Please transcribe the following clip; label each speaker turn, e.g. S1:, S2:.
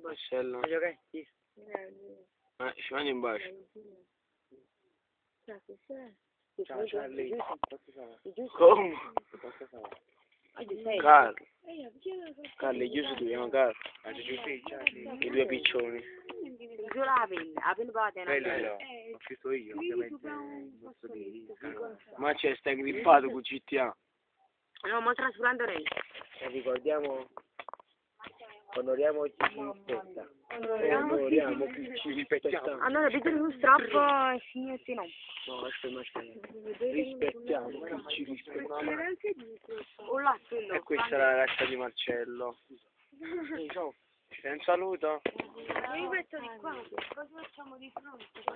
S1: Marcello. Ci mandi un bacio.
S2: Ciao Charlie.
S1: Come? Carlo. Carlo, è chiuso tu, chiama Carlo. I due piccioni.
S2: Giù la penna
S3: Bello, ho scritto io, ovviamente non posso dire.
S1: Ma c'è, stai grippato con GTA.
S2: No, ma trascurando lei.
S3: Ricordiamo, onoriamo chi ci rispetta. Onoriamo chi ci rispetta.
S2: Allora, vedete un strappo e signetti no.
S1: No, aspetta. Rispettiamo chi ci rispetta.
S2: O là, quello.
S1: E questa è la ragazza di Marcello. Ciao. Ci fai un saluto?
S2: Io metto di qua, cosa facciamo di fronte?